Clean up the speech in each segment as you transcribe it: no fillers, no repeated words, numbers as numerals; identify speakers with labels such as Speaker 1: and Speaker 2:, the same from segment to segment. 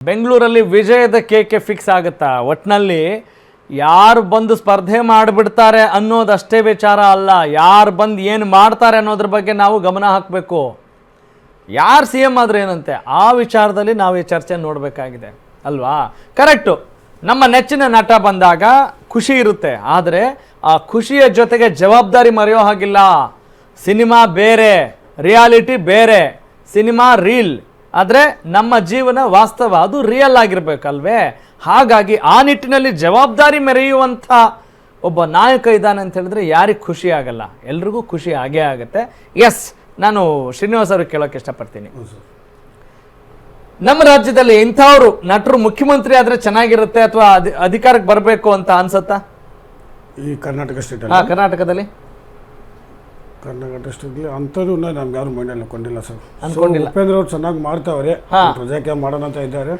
Speaker 1: ಬೆಂಗಳೂರಲ್ಲಿ ವಿಜಯದ ಕೇಕೆ ಫಿಕ್ಸ್ ಆಗುತ್ತಾ? ಒಟ್ಟಿನಲ್ಲಿ ಯಾರು ಬಂದು ಸ್ಪರ್ಧೆ ಮಾಡಿಬಿಡ್ತಾರೆ ಅನ್ನೋದಷ್ಟೇ ವಿಚಾರ ಅಲ್ಲ, ಯಾರು ಬಂದು ಏನು ಮಾಡ್ತಾರೆ ಅನ್ನೋದ್ರ ಬಗ್ಗೆ ನಾವು ಗಮನ ಹಾಕಬೇಕು. ಯಾರು ಸಿ ಎಮ್ ಆದರೆ ಏನಂತೆ ಆ ವಿಚಾರದಲ್ಲಿ ನಾವು ಈ ಚರ್ಚೆ ನೋಡಬೇಕಾಗಿದೆ ಅಲ್ವಾ? ಕರೆಕ್ಟು. ನಮ್ಮ ನೆಚ್ಚಿನ ನಟ ಬಂದಾಗ ಖುಷಿ ಇರುತ್ತೆ, ಆದರೆ ಆ ಖುಷಿಯ ಜೊತೆಗೆ ಜವಾಬ್ದಾರಿ ಮರೆಯೋ ಹಾಗಿಲ್ಲ. ಸಿನಿಮಾ ಬೇರೆ, ರಿಯಾಲಿಟಿ ಬೇರೆ. ಸಿನಿಮಾ ರೀಲ್, ಆದರೆ ನಮ್ಮ ಜೀವನ ವಾಸ್ತವ, ಅದು ರಿಯಲ್ ಆಗಿರ್ಬೇಕಲ್ವೇ? ಹಾಗಾಗಿ ಆ ನಿಟ್ಟಿನಲ್ಲಿ ಜವಾಬ್ದಾರಿ ಮೆರೆಯುವಂಥ ಒಬ್ಬ ನಾಯಕ ಇದ್ದಾನೆ ಅಂತ ಹೇಳಿದ್ರೆ ಯಾರಿಗೆ ಖುಷಿ ಆಗಲ್ಲ? ಎಲ್ರಿಗೂ ಖುಷಿ ಆಗೇ ಆಗುತ್ತೆ. ಎಸ್, ನಾನು ಶ್ರೀನಿವಾಸ್ ಅವ್ರಿಗೆ ಕೇಳೋಕೆ ಇಷ್ಟಪಡ್ತೀನಿ, ನಮ್ಮ ರಾಜ್ಯದಲ್ಲಿ ಇಂಥವ್ರು ನಟರು ಮುಖ್ಯಮಂತ್ರಿ ಆದರೆ ಚೆನ್ನಾಗಿರುತ್ತೆ ಅಥವಾ ಅಧಿಕಾರಕ್ಕೆ ಬರಬೇಕು ಅಂತ ಅನ್ಸತ್ತಾ?
Speaker 2: ಈ ಕರ್ನಾಟಕ ಸ್ಟೇಟ್
Speaker 1: ಕರ್ನಾಟಕದಲ್ಲಿ
Speaker 2: ಅಂಥದ್ದು ನಮ್ಗೆ ಯಾರು ಮೈಂಡಲ್ಲಿ ಕೊಂಡಿಲ್ಲ ಸರ್. ಉಪೇಂದ್ರ ಅವ್ರು ಚೆನ್ನಾಗಿ ಮಾಡ್ತಾವ್ರೆ, ಪ್ರಜಾಕ್ಕೆ ಮಾಡೋಣ ಅಂತ ಇದ್ದಾರೆ.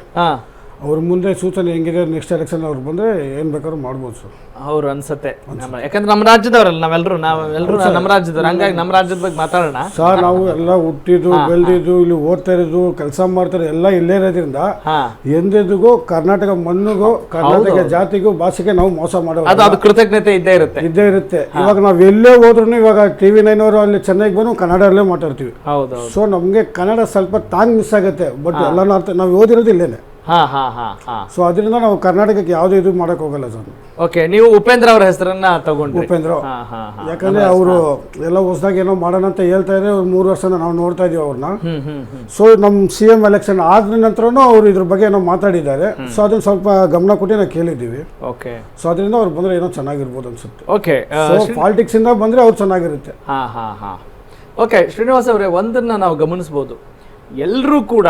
Speaker 2: ಅವ್ರ ಮುಂದೆ ಸೂಚನೆ ಹೆಂಗಿದೆ, ನೆಕ್ಸ್ಟ್ ಎಲೆಕ್ಷನ್ ಅವ್ರು ಬಂದರೆ ಏನು ಬೇಕಾದ್ರೂ ಮಾಡ್ಬೋದು ಸರ್.
Speaker 1: ಅವ್ರು ಅನ್ಸತ್ತೆ, ಯಾಕಂದ್ರೆ ನಮ್ಮ ರಾಜ್ಯದವರಲ್ಲ ನಾವೆಲ್ಲರೂ ನಮ್ಮ ರಾಜ್ಯದವ್ರು, ಹಂಗಾಗಿ ನಮ್ಮ ರಾಜ್ಯದ ಬಗ್ಗೆ ಮಾತಾಡೋಣ
Speaker 2: ಸರ್. ನಾವು ಎಲ್ಲ ಹುಟ್ಟಿದ್ದು ಬೆಳೆದಿದ್ದು ಇಲ್ಲಿ ಓದ್ತಾ ಇರೋದು ಕೆಲಸ ಮಾಡ್ತಾರೆ ಎಲ್ಲ ಇಲ್ಲೇ ಇರೋದ್ರಿಂದ ಎಂದಿಗೂ ಕರ್ನಾಟಕ ಮಣ್ಣಿಗೂ ಕರ್ನಾಟಕ ಜಾತಿಗೂ ಭಾಷೆಗೆ ನಾವು ಮೋಸ ಮಾಡೋದು,
Speaker 1: ಅದು ಕೃತಜ್ಞತೆ ಇದ್ದೇ
Speaker 2: ಇರುತ್ತೆ. ಇವಾಗ ನಾವು ಎಲ್ಲೇ ಹೋದ್ರೂ ಇವಾಗ TV9 ಅವರು ಅಲ್ಲಿ ಚೆನ್ನೈಗೆ ಬಂದು ಕನ್ನಡದಲ್ಲೇ ಮಾತಾಡ್ತೀವಿ. ಸೊ ನಮಗೆ ಕನ್ನಡ ಸ್ವಲ್ಪ ತಾಂಗ್ ಮಿಸ್ ಆಗುತ್ತೆ, ಬಟ್ ಎಲ್ಲನೂ ಅರ್ಥ ನಾವು ಓದಿರೋದು ಇಲ್ಲೇನೆ. ಸೊ ಅದರಿಂದ ನಾವು ಕರ್ನಾಟಕಕ್ಕೆ ಯಾವುದೇ ಇದು ಮಾಡಕ್ ಹೋಗಲ್ಲ ಸರ್.
Speaker 1: ಓಕೆ, ನೀವು ಉಪೇಂದ್ರ ಅವರ ಹೆಸರನ್ನ ತಗೊಂಡ್ರಿ.
Speaker 2: ಉಪೇಂದ್ರ ಯಾಕಂದ್ರೆ ಅವರು ಎಲ್ಲ ಹೊಸದಾಗಿ ಏನೋ ಮಾಡೋಣ ಅಂತ ಹೇಳ್ತಾ ಇದ್ರೆ 3 ವರ್ಷ ನಾವು ನೋಡ್ತಾ ಇದೀವಿ ಅವ್ರನ್ನ. ಸೊ ನಮ್ಮ CM ಎಲೆಕ್ಷನ್ ಆದ ನಂತರನೂ ಅವ್ರು ಇದ್ರ ಬಗ್ಗೆ ಏನೋ ಮಾತಾಡಿದ್ದಾರೆ. ಸೊ ಅದನ್ನ ಸ್ವಲ್ಪ ಗಮನ ಕೊಟ್ಟು ನಾವು ಕೇಳಿದ್ದೀವಿ.
Speaker 1: ಓಕೆ,
Speaker 2: ಸೊ ಅದರಿಂದ ಅವ್ರು ಬಂದ್ರೆ ಏನೋ ಚೆನ್ನಾಗಿರ್ಬೋದು ಅನ್ಸುತ್ತೆ.
Speaker 1: ಓಕೆ,
Speaker 2: ಪಾಲಿಟಿಕ್ಸ್ ಇಂದ ಬಂದ್ರೆ ಅವ್ರು ಚೆನ್ನಾಗಿರುತ್ತೆ.
Speaker 1: ಓಕೆ, ಶ್ರೀನಿವಾಸ್ ಅವರೇ, ಒಂದನ್ನ ನಾವು ಗಮನಿಸಬಹುದು, ಎಲ್ಲರೂ ಕೂಡ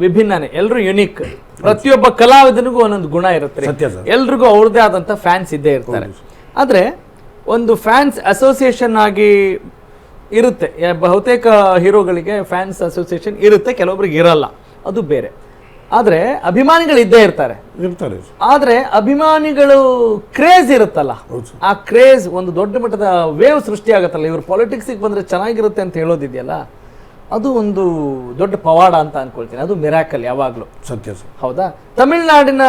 Speaker 1: ವಿಭಿನ್ನನೇ, ಎಲ್ಲರೂ ಯುನಿಕ್. ಪ್ರತಿಯೊಬ್ಬ ಕಲಾವಿದನಿಗೂ ಒಂದೊಂದು ಗುಣ ಇರುತ್ತೆ, ಎಲ್ರಿಗೂ ಅವ್ರದ್ದೇ ಆದಂಥ ಫ್ಯಾನ್ಸ್ ಇದ್ದೇ ಇರ್ತಾರೆ. ಆದರೆ ಒಂದು ಫ್ಯಾನ್ಸ್ ಅಸೋಸಿಯೇಷನ್ ಆಗಿ ಇರುತ್ತೆ, ಬಹುತೇಕ ಹೀರೋಗಳಿಗೆ ಫ್ಯಾನ್ಸ್ ಅಸೋಸಿಯೇಷನ್ ಇರುತ್ತೆ, ಕೆಲವೊಬ್ರಿಗೆ ಇರಲ್ಲ, ಅದು ಬೇರೆ. ಆದರೆ ಅಭಿಮಾನಿಗಳು ಇದ್ದೇ ಇರ್ತಾರೆ. ಆದರೆ ಅಭಿಮಾನಿಗಳು ಕ್ರೇಜ್ ಇರುತ್ತಲ್ಲ, ಆ ಕ್ರೇಜ್ ಒಂದು ದೊಡ್ಡ ಮಟ್ಟದ ವೇವ್ ಸೃಷ್ಟಿ ಆಗುತ್ತಲ್ಲ, ಇವರು ಪಾಲಿಟಿಕ್ಸಿಗೆ ಬಂದರೆ ಚೆನ್ನಾಗಿರುತ್ತೆ ಅಂತ ಹೇಳೋದಿದೆಯಲ್ಲ, ಅದು ಒಂದು ದೊಡ್ಡ ಪವಾಡ ಅಂತ ಅನ್ಕೊಳ್ತೀನಿ. ಅದು ಮಿರಾಕಲ್ ಯಾವಾಗಲೂ.
Speaker 2: ಸತ್ಯ ಸರ್.
Speaker 1: ಹೌದಾ? ತಮಿಳುನಾಡಿನ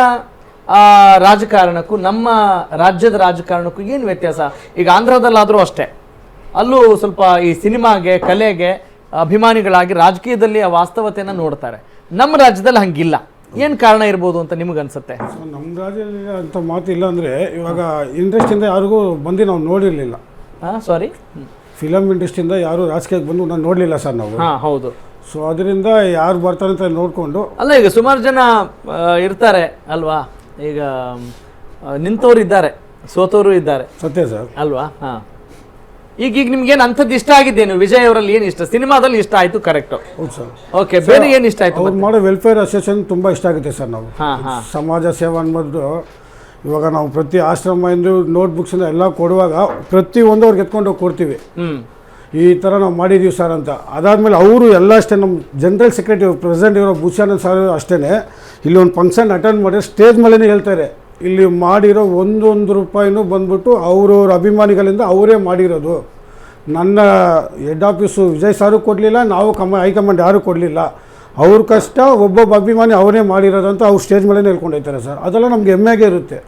Speaker 1: ರಾಜಕಾರಣಕ್ಕೂ ನಮ್ಮ ರಾಜ್ಯದ ರಾಜಕಾರಣಕ್ಕೂ ಏನು ವ್ಯತ್ಯಾಸ? ಈಗ ಆಂಧ್ರದಲ್ಲಾದರೂ ಅಷ್ಟೇ, ಅಲ್ಲೂ ಸ್ವಲ್ಪ ಈ ಸಿನಿಮಾಗೆ, ಕಲೆಗೆ ಅಭಿಮಾನಿಗಳಾಗಿ ರಾಜಕೀಯದಲ್ಲಿ ಆ ವಾಸ್ತವತೆಯನ್ನು ನೋಡ್ತಾರೆ. ನಮ್ಮ ರಾಜ್ಯದಲ್ಲಿ ಹಂಗಿಲ್ಲ. ಏನು ಕಾರಣ ಇರ್ಬೋದು ಅಂತ ನಿಮಗನ್ಸುತ್ತೆ?
Speaker 2: ನಮ್ಮ ರಾಜ್ಯದಲ್ಲಿ ಅಂತ ಮಾತಿಲ್ಲ. ಅಂದರೆ ಇವಾಗ ಇಂಡಸ್ಟ್ರಿಯಿಂದ ಯಾರಿಗೂ ಬಂದು ನಾವು ನೋಡಿರಲಿಲ್ಲ.
Speaker 1: ಸಾರಿ,
Speaker 2: ಫಿಲಮ್ ಇಂಡಸ್ಟ್ರಿಯಿಂದ ಯಾರು ರಾಜಕೀಯಕ್ಕೆ ಬಂದು ನಾನು ನೋಡಲಿಲ್ಲ ಸರ್ ನಾವು.
Speaker 1: ಹೌದು.
Speaker 2: ಸೊ ಅದರಿಂದ ಯಾರು ಬರ್ತಾರೆ ಅಂತ ನೋಡಿಕೊಂಡು,
Speaker 1: ಅಲ್ಲ ಈಗ ಸುಮಾರು ಜನ ಇರ್ತಾರೆ ಅಲ್ವಾ, ಈಗ ನಿಂತವ್ರು ಇದ್ದಾರೆ, ಸೋತವರು ಇದ್ದಾರೆ.
Speaker 2: ಸತ್ಯ ಸರ್
Speaker 1: ಅಲ್ವಾ? ಈಗ ನಿಮ್ಗೇನು ಅಂಥದ್ದು ಇಷ್ಟ ಆಗಿದ್ದೇನು? ವಿಜಯ್ ಅವರಲ್ಲಿ ಏನು ಇಷ್ಟ? ಸಿನಿಮಾದಲ್ಲಿ ಇಷ್ಟ ಆಯ್ತು, ಕರೆಕ್ಟ್.
Speaker 2: ಹೌದು ಸರ್.
Speaker 1: ಓಕೆ, ಬೇರೆ ಏನು ಇಷ್ಟ ಆಯ್ತು?
Speaker 2: ಅವ್ರು ಮಾಡೋ ವೆಲ್ಫೇರ್ ಅಸೋಸಿಯೇಷನ್ ತುಂಬ ಇಷ್ಟ ಆಗುತ್ತೆ ಸರ್. ನಾವು ಸಮಾಜ ಸೇವೆ ಅನ್ಬೋದು. ಇವಾಗ ನಾವು ಪ್ರತಿ ಆಶ್ರಮದಿಂದ ನೋಟ್ಬುಕ್ಸಿಂದ ಎಲ್ಲ ಕೊಡುವಾಗ ಪ್ರತಿಯೊಂದು ಅವ್ರಿಗೆ ಎತ್ಕೊಂಡು ಹೋಗಿ ಕೊಡ್ತೀವಿ, ಈ ಥರ ನಾವು ಮಾಡಿದ್ದೀವಿ ಸರ್ ಅಂತ. ಅದಾದಮೇಲೆ ಅವರು ಎಲ್ಲ ಅಷ್ಟೇ, ನಮ್ಮ ಜನರಲ್ ಸೆಕ್ರೆಟರಿ ಪ್ರೆಸಿಡೆಂಟ್ ಇರೋ ಭೂಷಾನಂದ್ ಸರ್ ಅಷ್ಟೇ, ಇಲ್ಲಿ ಒಂದು ಫಂಕ್ಷನ್ ಅಟೆಂಡ್ ಮಾಡಿ ಸ್ಟೇಜ್ ಮೇಲೇ ಹೇಳ್ತಾರೆ, ಇಲ್ಲಿ ಮಾಡಿರೋ ಒಂದೊಂದು ರೂಪಾಯಿನೂ ಬಂದ್ಬಿಟ್ಟು ಅವ್ರವ್ರ ಅಭಿಮಾನಿಗಳಿಂದ ಅವರೇ ಮಾಡಿರೋದು. ನನ್ನ ಹೆಡ್ ಆಫೀಸು ವಿಜಯ್ ಸಾರು ಕೊಡಲಿಲ್ಲ, ನಾವು ಹೈಕಮಾಂಡ್ ಯಾರೂ ಕೊಡಲಿಲ್ಲ, ಅವ್ರ ಕಷ್ಟ ಒಬ್ಬೊಬ್ಬ ಅಭಿಮಾನಿ ಅವರೇ ಮಾಡಿರೋದು ಅಂತ ಅವ್ರು ಸ್ಟೇಜ್ ಮೇಲೆ ಹೇಳ್ಕೊಂಡು ಹೋಗ್ತಾರೆ ಸರ್. ಅದೆಲ್ಲ ನಮ್ಗೆ ಹೆಮ್ಮೆಗೆ ಇರುತ್ತೆ.